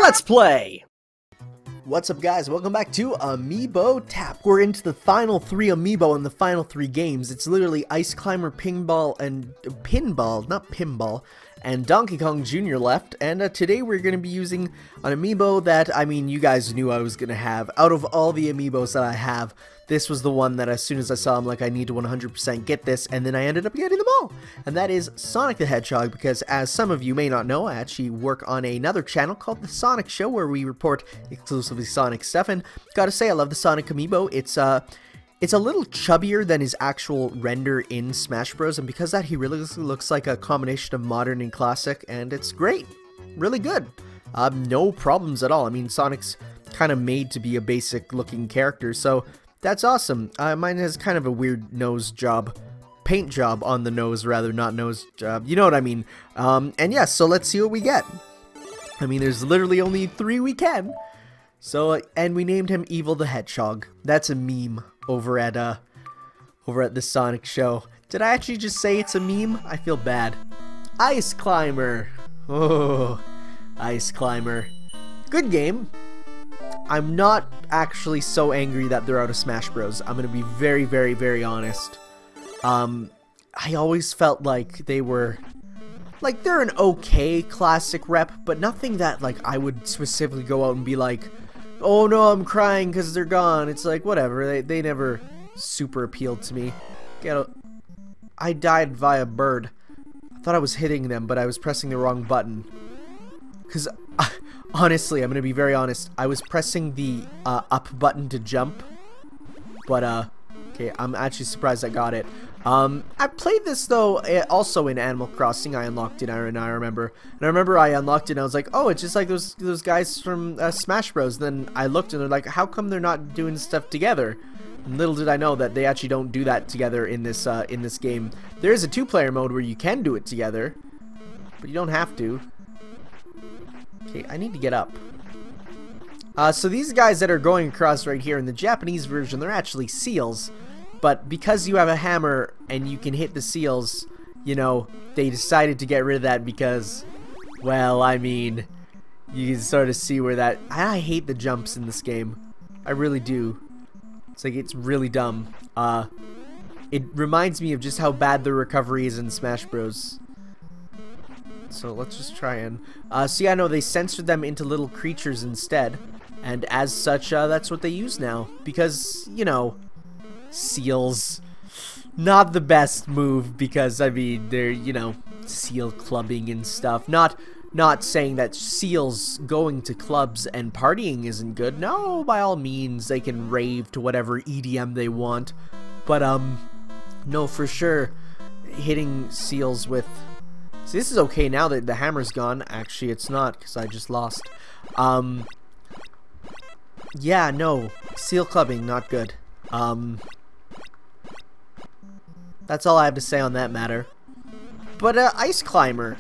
Let's play! What's up, guys? Welcome back to Amiibo Tap. We're into the final 3 Amiibo in the final 3 games. It's literally Ice Climber, Pinball, and Donkey Kong Jr. left. And today we're going to be using an Amiibo that, I mean, you guys knew I was going to have. Out of all the Amiibos that I have, this was the one that as soon as I saw, I'm like, I need to 100% get this, and then I ended up getting them all. And that is Sonic the Hedgehog, because as some of you may not know, I actually work on another channel called The Sonic Show, where we report exclusively Sonic stuff, and gotta say, I love the Sonic Amiibo. It's a little chubbier than his actual render in Smash Bros, and because of that, he really looks like a combination of modern and classic, and it's great. Really good. No problems at all. I mean, Sonic's kind of made to be a basic-looking character, so that's awesome. Mine has kind of a weird nose job. Paint job on the nose, rather, not nose job. You know what I mean. And yeah, so let's see what we get. I mean, there's literally only 3 we can. So, and we named him Evil the Hedgehog. That's a meme over at the Sonic Show. Did I actually just say it's a meme? I feel bad. Ice Climber. Oh, Ice Climber. Good game. I'm not actually so angry that they're out of Smash Bros. I'm gonna be very, very, very honest. I always felt like they were, like, they're an okay classic rep, but nothing that, like, I would specifically go out and be like, oh no, I'm crying because they're gone. It's like, whatever, they never super appealed to me. I died via bird. I thought I was hitting them, but I was pressing the wrong button. Because, honestly, I'm gonna be very honest, I was pressing the up button to jump, but okay, I'm actually surprised I got it. I played this though also in Animal Crossing. I unlocked it, and I remember I unlocked it and I was like, oh, it's just like those guys from Smash Bros. And then I looked and they're like, how come they're not doing stuff together? And little did I know that they actually don't do that together in this game. There is a 2-player mode where you can do it together, but you don't have to. Okay, I need to get up. So these guys that are going across right here in the Japanese version, they're actually seals. But because you have a hammer and you can hit the seals, you know, they decided to get rid of that because, well, I mean, you can sort of see where that... I hate the jumps in this game. I really do. It's like, it's really dumb. It reminds me of just how bad the recovery is in Smash Bros. So let's just try and... so yeah, no, they censored them into little creatures instead. And as such, that's what they use now. Because, you know, seals, not the best move because, I mean, they're, you know, seal clubbing and stuff. Not saying that seals going to clubs and partying isn't good. No, by all means, they can rave to whatever EDM they want. But, no, for sure, hitting seals with... See, this is okay now that the hammer's gone. Actually, it's not, because I just lost. Yeah, no. Seal clubbing, not good. That's all I have to say on that matter. But, Ice Climber.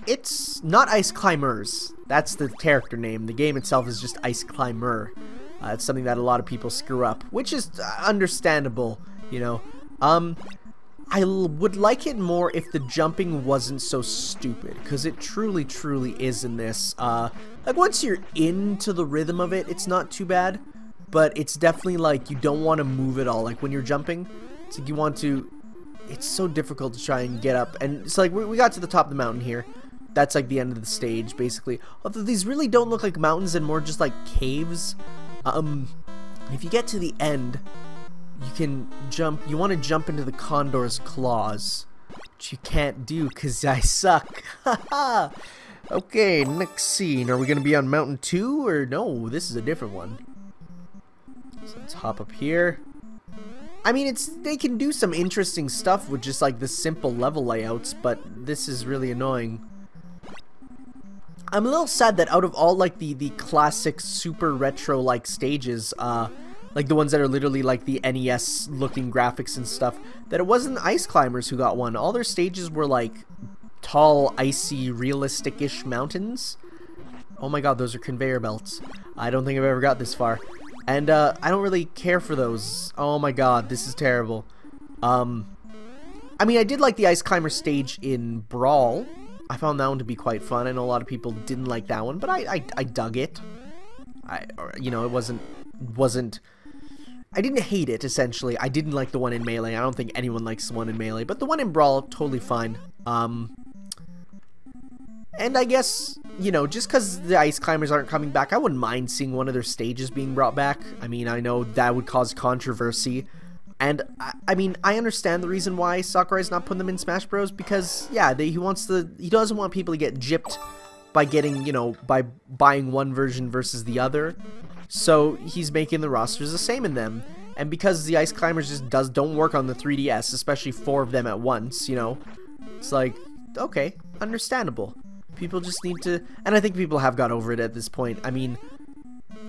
It's not Ice Climbers. That's the character name. The game itself is just Ice Climber. It's something that a lot of people screw up, which is understandable, you know. I would like it more if the jumping wasn't so stupid, because it truly, truly is in this. Like, once you're into the rhythm of it, it's not too bad, but it's definitely like you don't want to move at all. Like, when you're jumping, it's like you want to... It's so difficult to try and get up, and it's like we got to the top of the mountain here. That's like the end of the stage, basically. Although these really don't look like mountains and more just like caves. If you get to the end... You can jump, you want to jump into the Condor's claws, which you can't do because I suck. Haha. Okay, next scene. Are we going to be on Mountain 2 or no? This is a different one. So let's hop up here. I mean, they can do some interesting stuff with just like the simple level layouts, but this is really annoying. I'm a little sad that out of all like the classic super retro like stages, like the ones that are literally like the NES looking graphics and stuff, that it wasn't Ice Climbers who got one. All their stages were like tall, icy, realistic-ish mountains. Oh my god, those are conveyor belts. I don't think I've ever got this far. And I don't really care for those. Oh my god, this is terrible. I mean, I did like the Ice Climber stage in Brawl. I found that one to be quite fun. I know a lot of people didn't like that one, but I dug it. You know, it wasn't I didn't hate it, essentially. I didn't like the one in Melee. I don't think anyone likes the one in Melee, but the one in Brawl, totally fine. And I guess, you know, just because the Ice Climbers aren't coming back, I wouldn't mind seeing one of their stages being brought back. I mean, I know that would cause controversy. And, I mean, I understand the reason why Sakurai's not putting them in Smash Bros. Because, yeah, he doesn't want people to get gypped by getting, you know, by buying one version versus the other. So, he's making the rosters the same in them. And because the Ice Climbers just don't work on the 3DS, especially 4 of them at once, you know, it's like, okay, understandable. People just need to, and I think people have got over it at this point. I mean,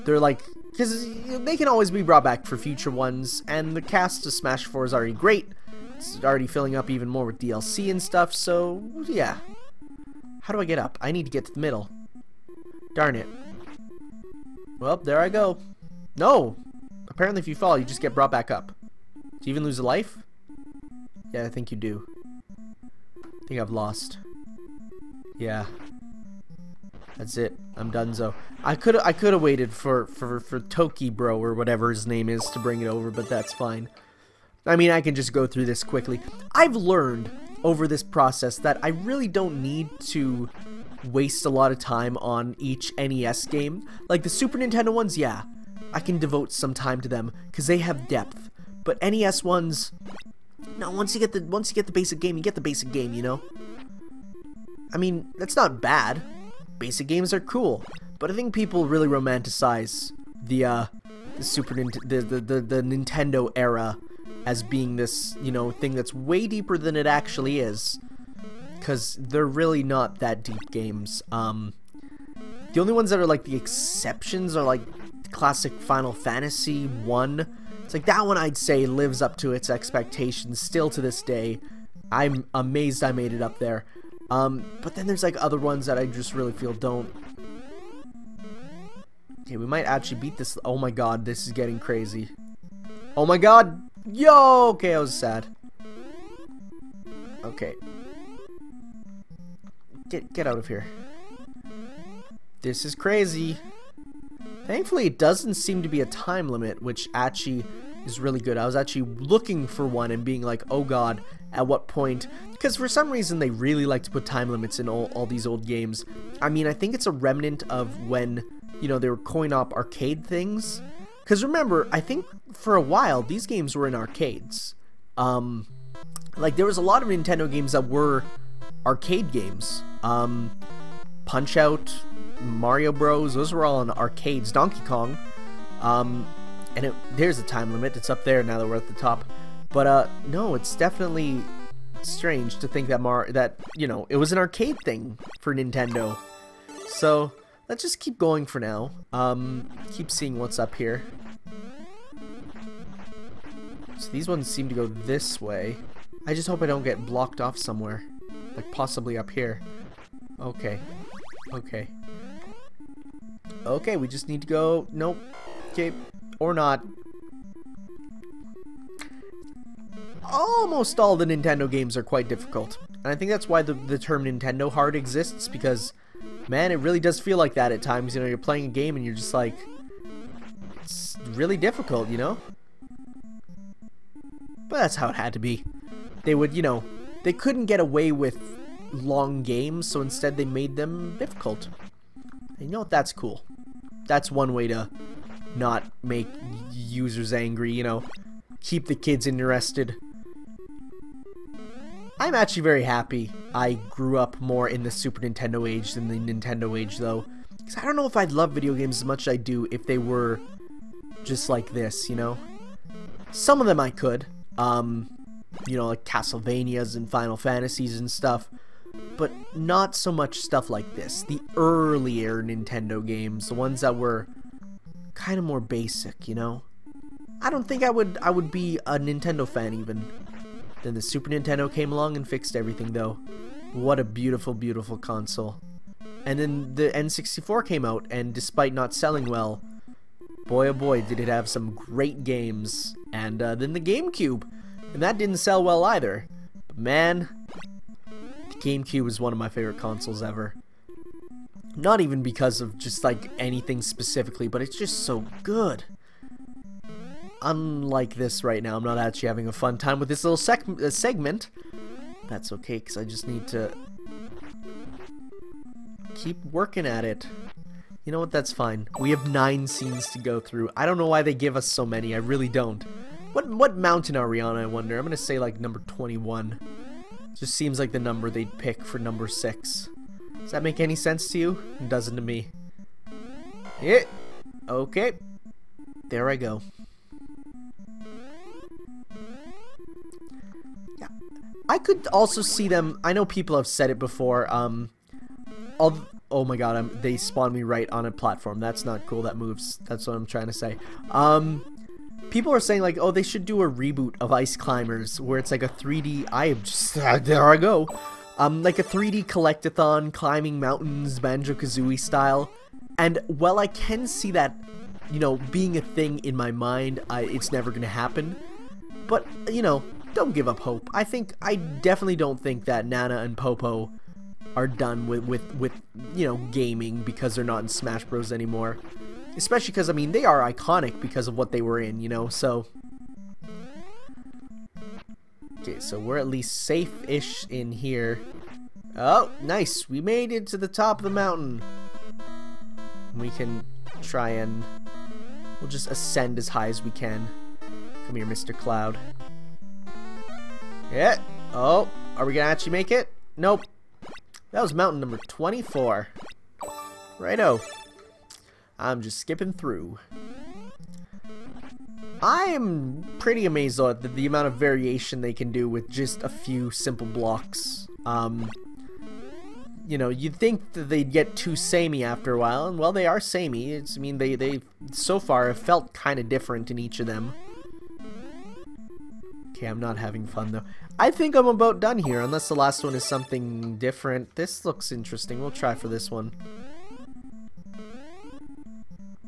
they're like, because they can always be brought back for future ones, and the cast of Smash 4 is already great. It's already filling up even more with DLC and stuff, so, yeah. How do I get up? I need to get to the middle. Darn it. Well, there I go. No! Apparently if you fall, you just get brought back up. Do you even lose a life? Yeah, I think you do. I think I've lost. Yeah. That's it. I'm donezo. I could have waited for Toki Bro or whatever his name is to bring it over, but that's fine. I mean, I can just go through this quickly. I've learned over this process that I really don't need to waste a lot of time on each NES game. Like the Super Nintendo ones, yeah, I can devote some time to them because they have depth. But NES ones, no, once you get the basic game, you get the basic game, you know? I mean, that's not bad. Basic games are cool, but I think people really romanticize the Nintendo era as being this, you know, thing that's way deeper than it actually is, because they're really not that deep games. The only ones that are like the exceptions are like classic Final Fantasy 1. It's like that one I'd say lives up to its expectations still to this day. I'm amazed I made it up there. But then there's like other ones that I just really feel don't. Okay, we might actually beat this. Oh my god, this is getting crazy. Oh my god! Yo! Okay, I was sad. Okay. Get out of here. This is crazy. Thankfully, it doesn't seem to be a time limit, which actually is really good. I was actually looking for one and being like, oh god, at what point? Because for some reason, they really like to put time limits in all these old games. I mean, I think it's a remnant of when, you know, they were coin-op arcade things. Because remember, I think for a while, these games were in arcades. Like, there was a lot of Nintendo games that were arcade games. Punch-Out, Mario Bros, those were all in arcades. Donkey Kong. And there's a time limit. It's up there now that we're at the top. But, no, it's definitely strange to think that, you know, it was an arcade thing for Nintendo. So, let's just keep going for now. Keep seeing what's up here. So these ones seem to go this way. I just hope I don't get blocked off somewhere. Like, possibly up here. Okay. Okay. Okay, we just need to go... Nope. Okay. Or not. Almost all the Nintendo games are quite difficult. And I think that's why the term Nintendo hard exists, because, man, it really does feel like that at times. You know, you're playing a game and you're just like, it's really difficult, you know? But that's how it had to be. They would, you know, they couldn't get away with long games, so instead they made them difficult. And you know what? That's cool. That's one way to not make users angry, you know? Keep the kids interested. I'm actually very happy I grew up more in the Super Nintendo age than the Nintendo age, though. Because I don't know if I'd love video games as much as I do if they were just like this, you know? Some of them I could. You know, like Castlevanias and Final Fantasies and stuff. But not so much stuff like this. The earlier Nintendo games, the ones that were kind of more basic, you know? I don't think I would be a Nintendo fan even. Then the Super Nintendo came along and fixed everything, though. What a beautiful, beautiful console. And then the N64 came out, and despite not selling well, boy oh boy did it have some great games. And then the GameCube, and that didn't sell well either. But man, GameCube was one of my favorite consoles ever. Not even because of just like anything specifically, but it's just so good. Unlike this right now, I'm not actually having a fun time with this little segment. That's okay, because I just need to keep working at it. You know what, that's fine. We have 9 scenes to go through. I don't know why they give us so many, I really don't. What mountain are we on, I wonder? I'm gonna say like number 21. Just seems like the number they'd pick for number 6. Does that make any sense to you? It doesn't to me. Yeah. Okay. There I go. Yeah. I could also see them. I know people have said it before. Oh my god, they spawned me right on a platform. That's not cool. That moves. That's what I'm trying to say. People are saying like, oh, they should do a reboot of Ice Climbers where it's like a 3D. There I go. Like a 3D collectathon, climbing mountains, Banjo-Kazooie style. And while I can see that, you know, being a thing in my mind, it's never gonna happen. But, you know, don't give up hope. I definitely don't think that Nana and Popo are done with you know, gaming because they're not in Smash Bros anymore. Especially because, I mean, they are iconic because of what they were in, you know, so... Okay, so we're at least safe-ish in here. Oh, nice. We made it to the top of the mountain. We can try and... We'll just ascend as high as we can. Come here, Mr. Cloud. Yeah. Oh, are we gonna actually make it? Nope. That was mountain number 24. Righto. I'm just skipping through. I am pretty amazed though at the amount of variation they can do with just a few simple blocks. You know, you'd think that they'd get too samey after a while, and well, they are samey. I mean, they so far have felt kind of different in each of them. Okay, I'm not having fun though. I think I'm about done here, unless the last one is something different. This looks interesting. We'll try for this one.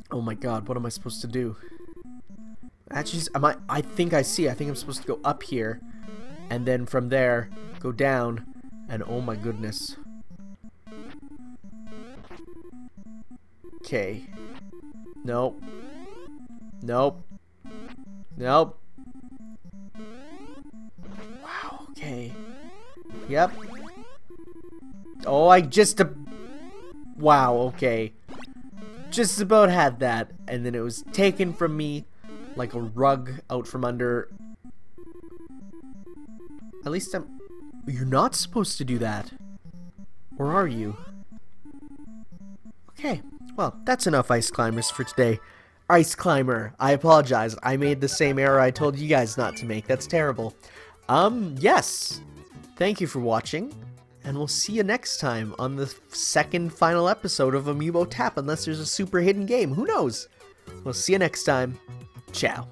Oh my god, what am I supposed to do? Actually, I think I see. I think I'm supposed to go up here, and then from there, go down, and oh my goodness. Okay. Nope. Nope. Nope. Wow, okay. Yep. Oh, I just... Wow, okay. Just about had that, and then it was taken from me like a rug out from under. At least You're not supposed to do that. Or are you? Okay, well, that's enough Ice Climbers for today. Ice Climber, I apologize. I made the same error I told you guys not to make. That's terrible. Yes. Thank you for watching. And we'll see you next time on the second final episode of Amiibo Tap, unless there's a super hidden game. Who knows? We'll see you next time. Ciao.